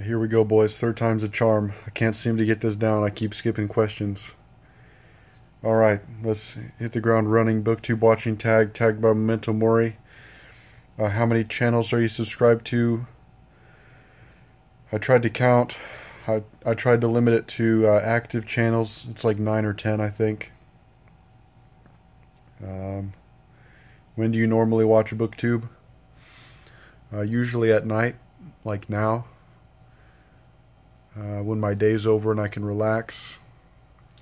Here we go, boys. Third time's a charm. I can't seem to get this down. I keep skipping questions. Alright, let's hit the ground running. Booktube watching tagged by Memento Mori. How many channels are you subscribed to? I tried to count. I tried to limit it to active channels. It's like 9 or 10, I think. When do you normally watch a Booktube? Usually at night, like now. When my day's over and I can relax.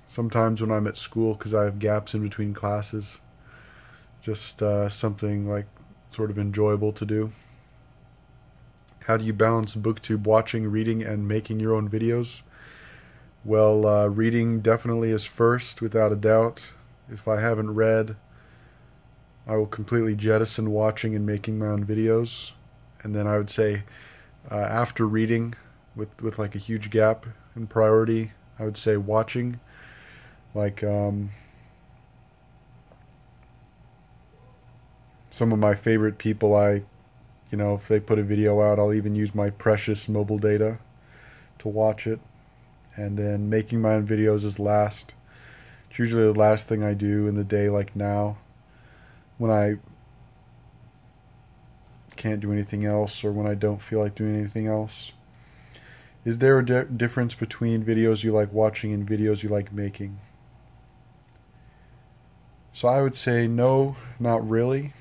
Sometimes when I'm at school because I have gaps in between classes. Just something like sort of enjoyable to do. How do you balance Booktube watching, reading, and making your own videos? Well, reading definitely is first, without a doubt. If I haven't read, I will completely jettison watching and making my own videos. And then I would say after reading, with like a huge gap in priority, I would say watching. Like some of my favorite people, if they put a video out, I'll even use my precious mobile data to watch it. And then making my own videos is last. It's usually the last thing I do in the day, like now, when I can't do anything else or when I don't feel like doing anything else. Is there a difference between videos you like watching and videos you like making? So I would say no, not really.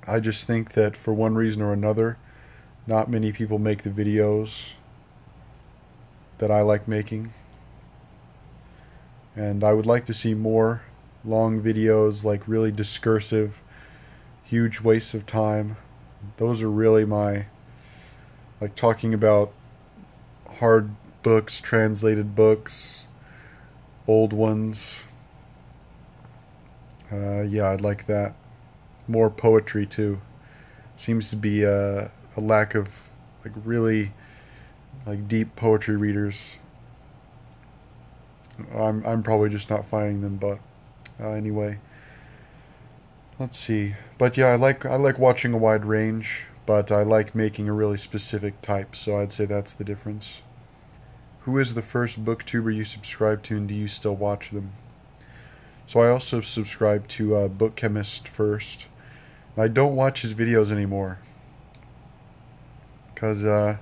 I just think that for one reason or another, not many people make the videos that I like making. And I would like to see more long videos, like really discursive, huge wastes of time. Those are really my, like talking about hard books, translated books, old ones. Yeah, I'd like that. More poetry too. Seems to be a lack of like really like deep poetry readers. I'm probably just not finding them, but anyway. Let's see. But yeah, I like watching a wide range, but I like making a really specific type, so I'd say that's the difference. Who is the first booktuber you subscribed to, and do you still watch them? So I also subscribed to Book Chemist first. I don't watch his videos anymore. Because, I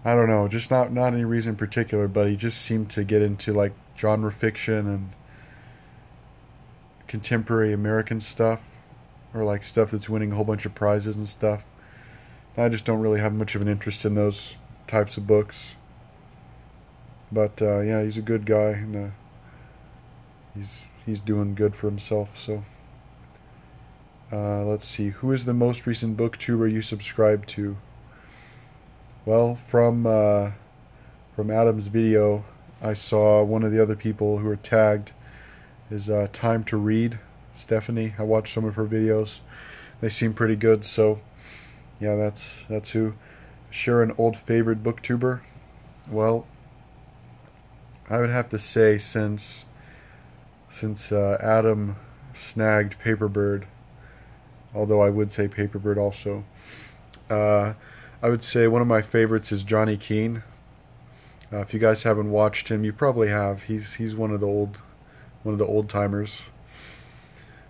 don't know, just not any reason in particular, but he just seemed to get into like genre fiction and contemporary American stuff. Or like stuff that's winning a whole bunch of prizes and stuff. I just don't really have much of an interest in those types of books. But yeah, he's a good guy, and he's doing good for himself. So let's see, who is the most recent booktuber you subscribed to? Well, from Adam's video, I saw one of the other people who are tagged is Time to Read, Stephanie. I watched some of her videos. They seem pretty good, so yeah, that's who. Share an old favorite booktuber? Well, I would have to say since Adam snagged Paperbird, although I would say Paperbird also, I would say one of my favorites is Jonny. If you guys haven't watched him, you probably have. He's one of the old timers.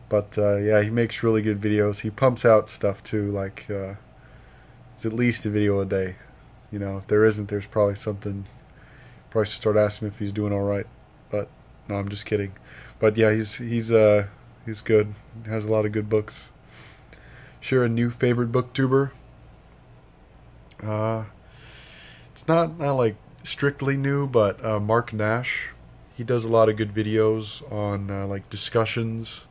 But yeah, he makes really good videos. He pumps out stuff too, like it's at least a video a day. If there isn't, there's probably something. Probably should start asking him if he's doing all right. But no, I'm just kidding. But yeah, he's good. He has a lot of good books. Share a new favorite booktuber? It's not like strictly new, but Marc Nash. He does a lot of good videos on like discussions.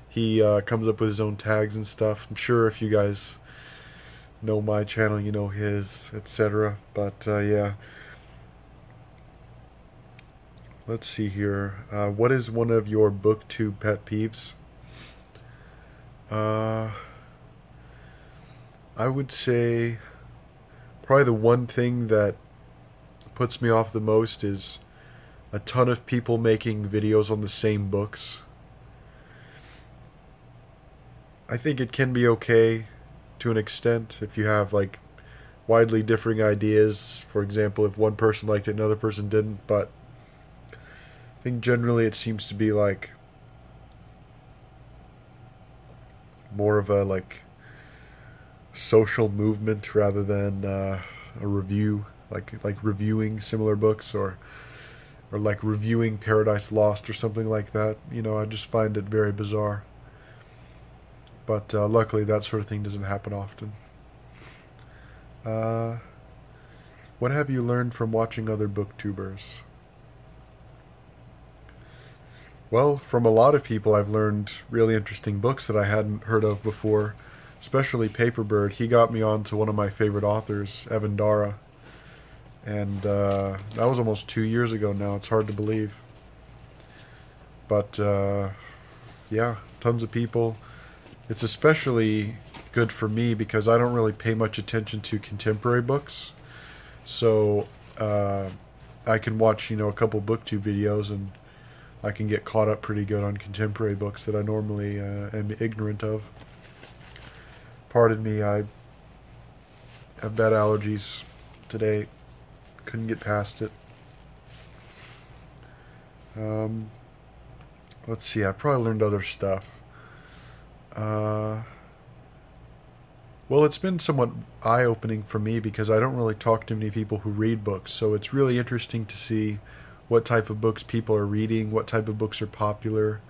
He comes up with his own tags and stuff. I'm sure if you guys know my channel, you know his, etc. But yeah. Let's see here. What is one of your Booktube pet peeves? I would say probably the one thing that puts me off the most is a ton of people making videos on the same books. I think it can be okay to an extent if you have like widely differing ideas. For example, if one person liked it, another person didn't. But I think generally it seems to be like more of a like social movement rather than a review, like reviewing similar books, or like reviewing Paradise Lost or something like that. You know, I just find it very bizarre. But luckily that sort of thing doesn't happen often. What have you learned from watching other booktubers? Well, from a lot of people I've learned really interesting books that I hadn't heard of before, especially Paperbird. He got me on to one of my favorite authors, Evan Dara. And that was almost 2 years ago now. It's hard to believe. But yeah, tons of people. It's especially good for me because I don't really pay much attention to contemporary books. So I can watch, a couple Booktube videos, and I can get caught up pretty good on contemporary books that I normally am ignorant of. Pardon me, I have bad allergies today. Couldn't get past it. Let's see, I probably learned other stuff. Well, it's been somewhat eye-opening for me because I don't really talk to many people who read books, so it's really interesting to see what type of books people are reading, what type of books are popular,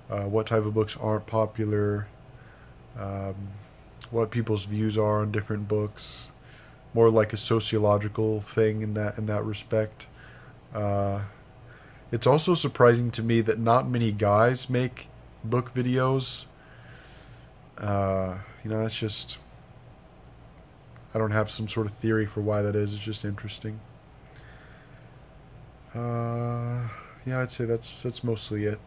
what type of books aren't popular, what people's views are on different books. More like a sociological thing in that respect. It's also surprising to me that not many guys make book videos. That's just, I don't have some sort of theory for why that is. It's just interesting. Yeah, I'd say that's mostly it.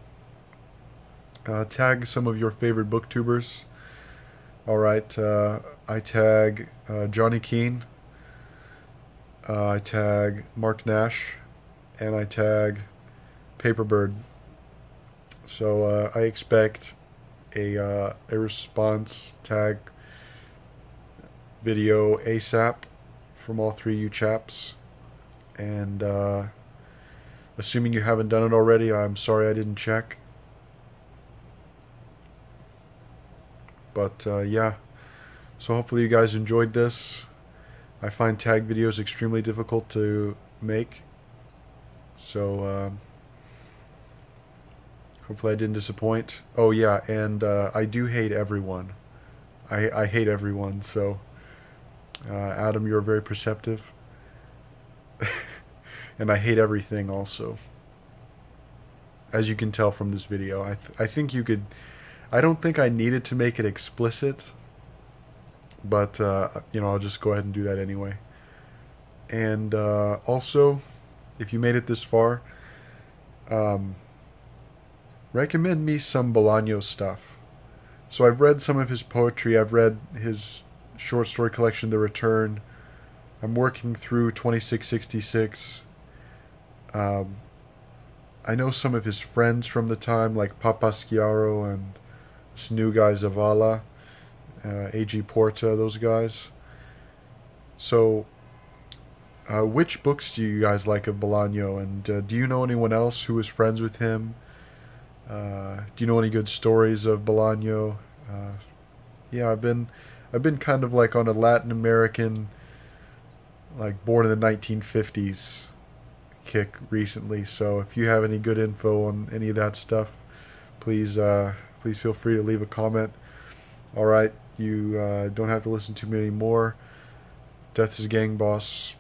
Tag some of your favorite booktubers. Alright, I tag Jonny Keene, I tag Marc Nash, and I tag Paperbird. So I expect a response tag video ASAP from all three of you chaps. And assuming you haven't done it already, I'm sorry I didn't check. But yeah, so hopefully you guys enjoyed this. I find tag videos extremely difficult to make, so hopefully I didn't disappoint. Oh yeah, and I do hate everyone. I hate everyone, so Adam, you're very perceptive. And I hate everything also, as you can tell from this video. I think you could, I don't think I needed to make it explicit, but I'll just go ahead and do that anyway. And also, if you made it this far, recommend me some Bolaño stuff. So I've read some of his poetry. I've read his short story collection, The Return. I'm working through 2666. I know some of his friends from the time, like Papaschiaro and this new guy Zavala, A.G. Porta, those guys. So, which books do you guys like of Bolaño? And do you know anyone else who was friends with him? Do you know any good stories of Bolaño? Yeah, I've been kind of like on a Latin American, like born in the 1950s kick recently. So if you have any good info on any of that stuff, please feel free to leave a comment. Alright, you don't have to listen to me anymore. Death is Gang Boss.